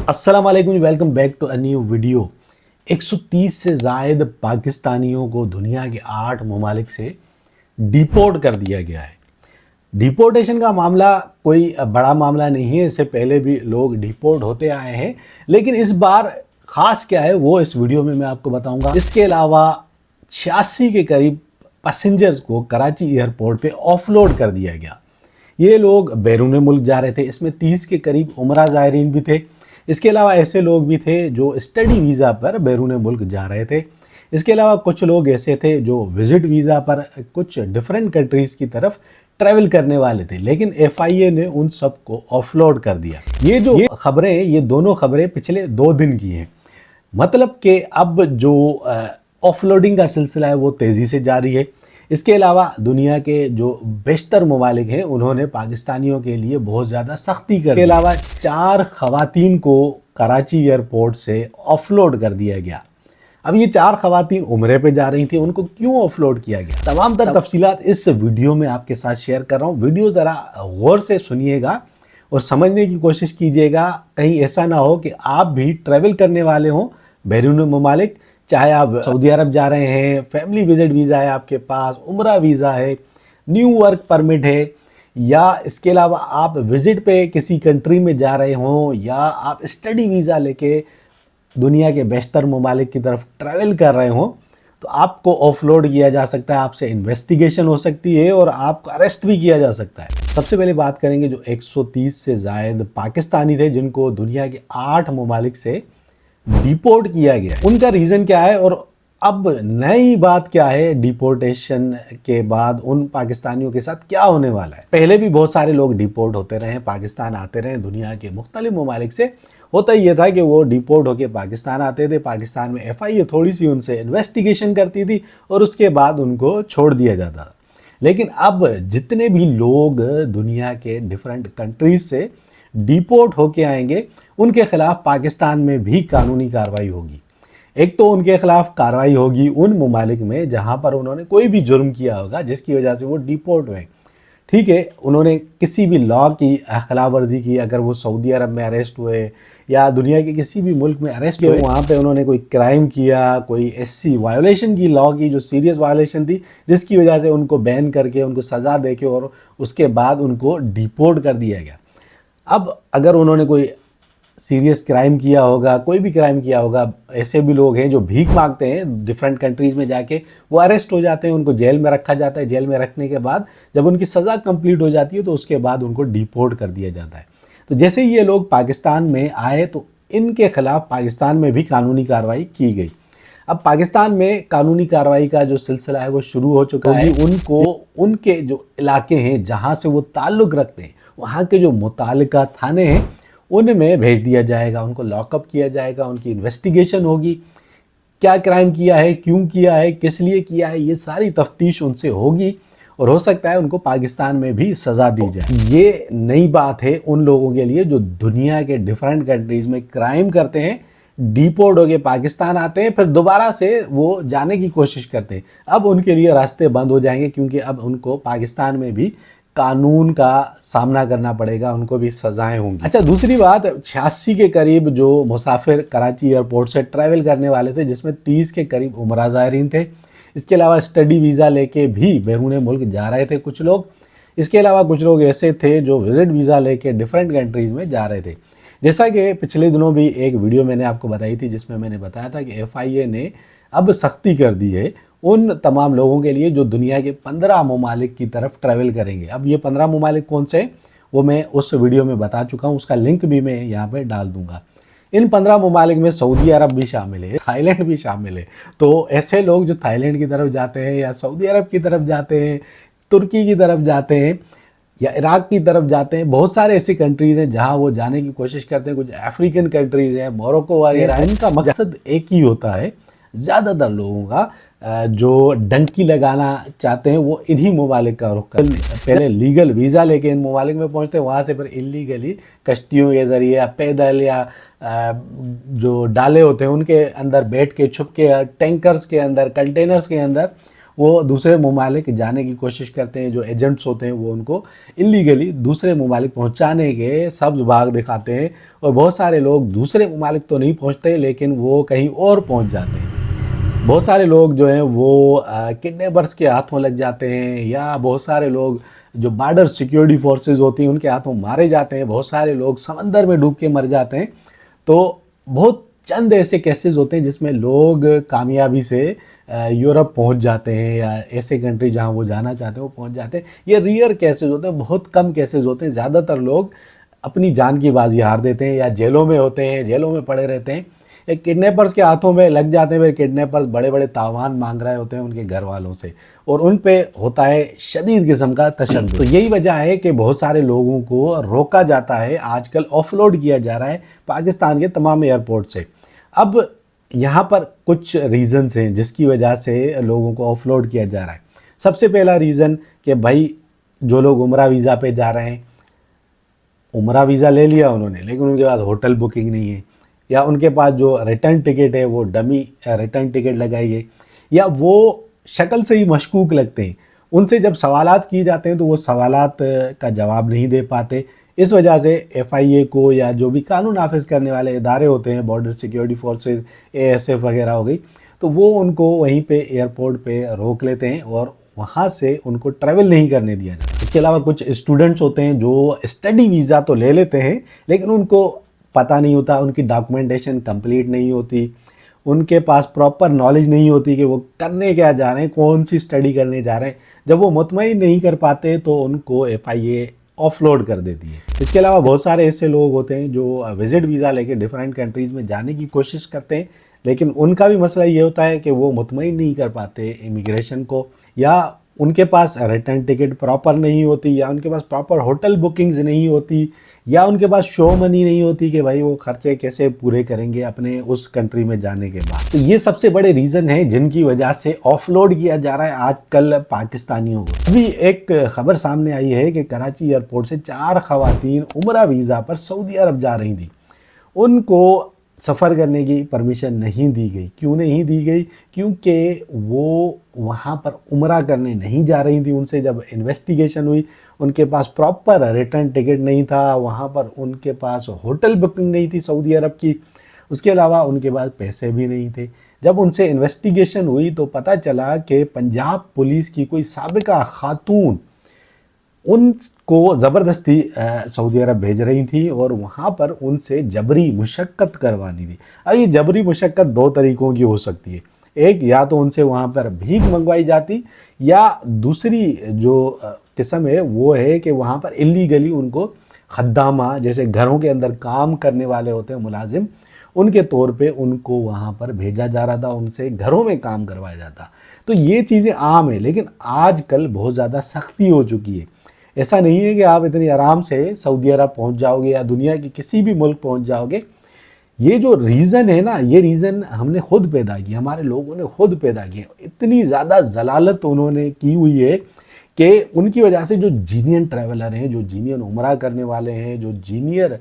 अस्सलाम वालेकुम, welcome back to a new video. 130 से ज़ायद पाकिस्तानियों को दुनिया के 8 ममालिक से डिपोर्ट कर दिया गया है। डिपोर्टेशन का मामला कोई बड़ा मामला नहीं है, इससे पहले भी लोग डिपोर्ट होते आए हैं, लेकिन इस बार ख़ास क्या है वो इस वीडियो में मैं आपको बताऊंगा। इसके अलावा 86 के करीब पैसेंजर्स को कराची एयरपोर्ट पे ऑफलोड कर दिया गया। ये लोग बैरून मुल्क जा रहे थे, इसमें 30 के करीब उमरा ज़ायरीन भी थे। इसके अलावा ऐसे लोग भी थे जो स्टडी वीज़ा पर बैरून मुल्क जा रहे थे। इसके अलावा कुछ लोग ऐसे थे जो विज़िट वीज़ा पर कुछ डिफरेंट कंट्रीज़ की तरफ ट्रैवल करने वाले थे, लेकिन FIA ने उन सब को ऑफलोड कर दिया। ये खबरें, ये दोनों खबरें पिछले 2 दिन की हैं। मतलब कि अब जो ऑफलोडिंग का सिलसिला है वो तेज़ी से जारी है। इसके अलावा दुनिया के जो बेशतर ममालिक हैं उन्होंने पाकिस्तानियों के लिए बहुत ज़्यादा सख्ती कर दी। इसके अलावा 4 खवातीन को कराची एयरपोर्ट से ऑफलोड कर दिया गया। अब ये 4 खवातीन उम्रे पे जा रही थी, उनको क्यों ऑफलोड किया गया, तमाम तर तफसीलात इस वीडियो में आपके साथ शेयर कर रहा हूँ। वीडियो ज़रा गौर से सुनिएगा और समझने की कोशिश कीजिएगा। कहीं ऐसा ना हो कि आप भी ट्रैवल करने वाले हों बैरून ममालिक, चाहे आप सऊदी अरब जा रहे हैं, फैमिली विजिट वीज़ा है आपके पास, उम्रा वीज़ा है, न्यू वर्क परमिट है, या इसके अलावा आप विज़िट पे किसी कंट्री में जा रहे हों, या आप स्टडी वीज़ा लेके दुनिया के बेशतर ममालिक की तरफ ट्रैवल कर रहे हों, तो आपको ऑफलोड किया जा सकता है, आपसे इन्वेस्टिगेशन हो सकती है और आपको अरेस्ट भी किया जा सकता है। सबसे पहले बात करेंगे जो 130 से ज़ायद पाकिस्तानी थे जिनको दुनिया के 8 ममालिक से डिपोर्ट किया गया। उनका रीज़न क्या है और अब नई बात क्या है डिपोर्टेशन के बाद उन पाकिस्तानियों के साथ क्या होने वाला है। पहले भी बहुत सारे लोग डिपोर्ट होते रहे, पाकिस्तान आते रहे, दुनिया के मुख्तलिफ ममालिक से। होता ये था कि वो डिपोर्ट होकर पाकिस्तान आते थे, पाकिस्तान में FIA थोड़ी सी उनसे इन्वेस्टिगेशन करती थी और उसके बाद उनको छोड़ दिया जाता था। लेकिन अब जितने भी लोग दुनिया के डिफरेंट कंट्रीज से डिपोर्ट होके आएंगे उनके खिलाफ पाकिस्तान में भी कानूनी कार्रवाई होगी। एक तो उनके खिलाफ कार्रवाई होगी उन ममालिक में जहां पर उन्होंने कोई भी जुर्म किया होगा जिसकी वजह से वो डिपोर्ट हुए। ठीक है, उन्होंने किसी भी लॉ की खिलाफ वर्जी की, अगर वो सऊदी अरब में अरेस्ट हुए या दुनिया के किसी भी मुल्क में अरेस्ट हुए, वहाँ पे उन्होंने कोई क्राइम किया, कोई SC वायोलेशन की, लॉ की जो सीरियस वायोलेशन थी जिसकी वजह से उनको बैन करके उनको सज़ा दे के और उसके बाद उनको डिपोर्ट कर दिया गया। अब अगर उन्होंने कोई सीरियस क्राइम किया होगा, कोई भी क्राइम किया होगा, ऐसे भी लोग हैं जो भीख मांगते हैं डिफरेंट कंट्रीज़ में जाके, वो अरेस्ट हो जाते हैं, उनको जेल में रखा जाता है। जेल में रखने के बाद जब उनकी सज़ा कंप्लीट हो जाती है तो उसके बाद उनको डिपोर्ट कर दिया जाता है। तो जैसे ही ये लोग पाकिस्तान में आए तो इनके खिलाफ पाकिस्तान में भी कानूनी कार्रवाई की गई। अब पाकिस्तान में कानूनी कार्रवाई का जो सिलसिला है वो शुरू हो चुका है। उनको उनके जो इलाके हैं जहाँ से वो ताल्लुक़ रखते हैं वहाँ के जो मुतालिका थाने हैं उनमें भेज दिया जाएगा, उनको लॉकअप किया जाएगा, उनकी इन्वेस्टिगेशन होगी, क्या क्राइम किया है, क्यों किया है, किस लिए किया है, ये सारी तफ्तीश उनसे होगी और हो सकता है उनको पाकिस्तान में भी सज़ा दी जाए। ये नई बात है उन लोगों के लिए जो दुनिया के डिफरेंट कंट्रीज़ में क्राइम करते हैं, डिपोर्ट होके पाकिस्तान आते हैं, फिर दोबारा से वो जाने की कोशिश करते हैं। अब उनके लिए रास्ते बंद हो जाएंगे क्योंकि अब उनको पाकिस्तान में भी कानून का सामना करना पड़ेगा, उनको भी सजाएं होंगी। अच्छा, दूसरी बात, 86 के करीब जो मुसाफिर कराची एयरपोर्ट से ट्रैवल करने वाले थे जिसमें 30 के करीब उमरा ज़ायरीन थे। इसके अलावा स्टडी वीज़ा लेके भी बैरून मुल्क जा रहे थे कुछ लोग। इसके अलावा कुछ लोग ऐसे थे जो विज़िट वीज़ा लेके डिफरेंट कंट्रीज़ में जा रहे थे। जैसा कि पिछले दिनों भी एक वीडियो मैंने आपको बताई थी जिसमें मैंने बताया था कि FIA ने अब सख्ती कर दी है उन तमाम लोगों के लिए जो दुनिया के 15 ममालिक की तरफ ट्रैवल करेंगे। अब ये 15 ममालिक कौन से वो मैं उस वीडियो में बता चुका हूँ, उसका लिंक भी मैं यहाँ पे डाल दूँगा। इन 15 ममालिक में सऊदी अरब भी शामिल है, थाईलैंड भी शामिल है। तो ऐसे लोग जो थाईलैंड की तरफ जाते हैं या सऊदी अरब की तरफ जाते हैं, तुर्की की तरफ जाते हैं या इराक की तरफ जाते हैं, बहुत सारे ऐसी कंट्रीज़ हैं जहाँ वो जाने की कोशिश करते हैं। कुछ अफ्रीकन कंट्रीज़ हैं, मोरक्को वगैरह। इनका मकसद एक ही होता है, ज़्यादातर लोगों का जो डंकी लगाना चाहते हैं वो इन्हीं ममालिक का रुख करते हैं। पहले लीगल वीज़ा लेके इन ममालिक में पहुंचते हैं, वहाँ से फिर इलीगली कश्तियों के ज़रिए या पैदल या जो डाले होते हैं उनके अंदर बैठ के छुप के, टैंकर्स के अंदर, कंटेनर्स के अंदर وہ دوسرے ممالک جانے کی کوشش کرتے ہیں. جو ایجنٹس ہوتے ہیں وہ ان کو اللیگلی دوسرے ممالک پہنچانے کے سبز باغ دکھاتے ہیں, اور بہت سارے لوگ دوسرے ممالک تو نہیں پہنچتے لیکن وہ کہیں اور پہنچ جاتے ہیں. بہت سارے لوگ جو ہیں وہ کڈنیپرز کے ہاتھوں لگ جاتے ہیں, یا بہت سارے لوگ جو بارڈر سیکیورٹی فورسز ہوتی ہیں ان کے ہاتھوں مارے جاتے ہیں. بہت سارے لوگ سمندر میں ڈوب کے مر جاتے ہیں. تو بہت چند ایسے کیسز ہوتے ہیں جس میں لوگ کامیابی سے یورپ پہنچ جاتے ہیں, یا ایسے کنٹری جہاں وہ جانا چاہتے ہیں وہ پہنچ جاتے ہیں. یہ ریئر کیسز ہوتے ہیں, بہت کم کیسز ہوتے ہیں. زیادہ تر لوگ اپنی جان کی بازی ہار دیتے ہیں, یا جیلوں میں ہوتے ہیں, جیلوں میں پڑے رہتے ہیں, یا کڈنیپرز کے ہاتھوں میں لگ جاتے ہیں. پھر کڈنیپرز بڑے بڑے تاوان مانگ رہے ہوتے ہیں ان کے گھر والوں سے, اور ان پہ ہوتا ہے شدید قسم کا تشدد. تو یہی وجہ ہے کہ بہت سارے لوگوں کو روکا جاتا ہے, آج کل آف لوڈ کیا جا رہا ہے پاکستان کے تمام ایئرپورٹ سے. اب یہاں پر کچھ ریزنز ہیں جس کی وجہ سے لوگوں کو آف لوڈ کیا جا رہا ہے. سب سے پہلا ریزن کہ بھائی جو لوگ عمرہ ویزا پہ جا رہے ہیں, عمرہ ویزا لے لیا انہوں نے لیکن ان کے پاس ہوٹل بکنگ نہیں ہے, یا ان کے پاس جو ریٹرن ٹکٹ ہے وہ ڈمی ریٹرن ٹکٹ لگائی ہے, یا وہ شکل سے ہی مشکوک لگتے ہیں. ان سے جب سوالات کیے جاتے ہیں تو وہ سوالات کا جواب نہیں دے پاتے. اس وجہ سے ایف آئی اے کو یا جو بھی قانون نافذ کرنے والے ادارے ہوتے ہیں, border security forces, A S F وغیرہ ہو گئی, تو وہ ان کو وہیں پہ ایئرپورٹ پہ روک لیتے ہیں اور وہاں سے ان کو ٹریول نہیں کرنے دیا جاتا. اس کے علاوہ کچھ اسٹوڈنٹس ہوتے ہیں جو اسٹڈی ویزا تو لے لیتے ہیں لیکن ان کو پتہ نہیں ہوتا, ان کی ڈاکومنٹیشن کمپلیٹ نہیں ہوتی, ان کے پاس پراپر نالج نہیں ہوتی کہ وہ کرنے کیا جا رہے ہیں, کون سی اسٹڈی کرنے جا رہے ہیں. جب وہ مطمئن نہیں کر پاتے تو ان کو F I A offload کر دیتی ہے. اس کے علاوہ بہت سارے ایسے لوگ ہوتے ہیں جو وزٹ ویزا لے کے ڈیفرنٹ کنٹریز میں جانے کی کوشش کرتے ہیں, لیکن ان کا بھی مسئلہ یہ ہوتا ہے کہ وہ مطمئن نہیں کر پاتے امیگریشن کو, یا ان کے پاس ریٹرن ٹکٹ پراپر نہیں ہوتی, یا ان کے پاس پراپر ہوٹل بکنگز نہیں ہوتی, یا ان کے پاس شو منی نہیں ہوتی کہ بھائی وہ خرچے کیسے پورے کریں گے اپنے اس کنٹری میں جانے کے بعد. تو یہ سب سے بڑے ریزن ہیں جن کی وجہ سے آف لوڈ کیا جا رہا ہے آج کل پاکستانیوں کو. ابھی ایک خبر سامنے آئی ہے کہ کراچی ایئرپورٹ سے 4 خواتین عمرہ ویزا پر سعودی عرب جا رہی تھیں. ان کو سفر کرنے کی پرمیشن نہیں دی گئی. کیوں نہیں دی گئی؟ کیونکہ وہ وہاں پر عمرہ کرنے نہیں جا رہی تھیں. ان سے جب انویسٹیگیشن ہوئی ان کے پاس پراپر ریٹرن ٹکٹ نہیں تھا, وہاں پر ان کے پاس ہوٹل بکنگ نہیں تھی سعودی عرب کی, اس کے علاوہ ان کے پاس پیسے بھی نہیں تھے. جب ان سے انویسٹیگیشن ہوئی تو پتہ چلا کہ پنجاب پولیس کی کوئی سابقہ خاتون ان کو زبردستی سعودی عرب بھیج رہی تھی اور وہاں پر ان سے جبری مشقت کروانی تھی. اب یہ جبری مشقت 2 طریقوں کی ہو سکتی ہے. ایک, یا تو ان سے وہاں پر بھیک منگوائی جاتی, یا دوسری جو قسم ہے وہ ہے کہ وہاں پر اللیگلی ان کو خدامہ, جیسے گھروں کے اندر کام کرنے والے ہوتے ہیں ملازم, ان کے طور پہ ان کو وہاں پر بھیجا جا رہا تھا, ان سے گھروں میں کام کروایا جاتا. تو یہ چیزیں عام ہیں, لیکن آج کل بہت زیادہ سختی ہو چکی ہے. ایسا نہیں ہے کہ آپ اتنی آرام سے سعودی عرب پہنچ جاؤ گے یا دنیا کے کسی بھی ملک پہنچ جاؤ گے. یہ جو ریزن ہے نا, یہ ریزن ہم نے خود پیدا کیا, ہمارے لوگوں نے خود پیدا کیا. اتنی زیادہ ضلالت انہوں نے کی ہوئی ہے کہ ان کی وجہ سے جو جینین ٹریولر ہیں, جو جینین عمرہ کرنے والے ہیں, جو جینئر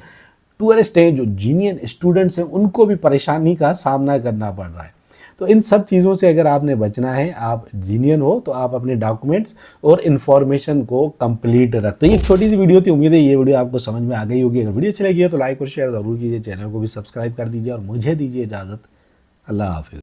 ٹورسٹ ہیں, جو جینین اسٹوڈنٹس ہیں, ان کو بھی پریشانی کا سامنا کرنا پڑ رہا ہے. تو ان سب چیزوں سے اگر آپ نے بچنا ہے, آپ جینین ہو تو آپ اپنے ڈاکومنٹس اور انفارمیشن کو کمپلیٹ رکھ. تو یہ چھوٹی سی ویڈیو تھی, امید ہے یہ ویڈیو آپ کو سمجھ میں آ گئی ہوگی. اگر ویڈیو اچھی لگی ہے تو لائک اور شیئر ضرور کیجیے, چینل کو بھی سبسکرائب کر دیجیے اور مجھے دیجیے اجازت. اللہ حافظ.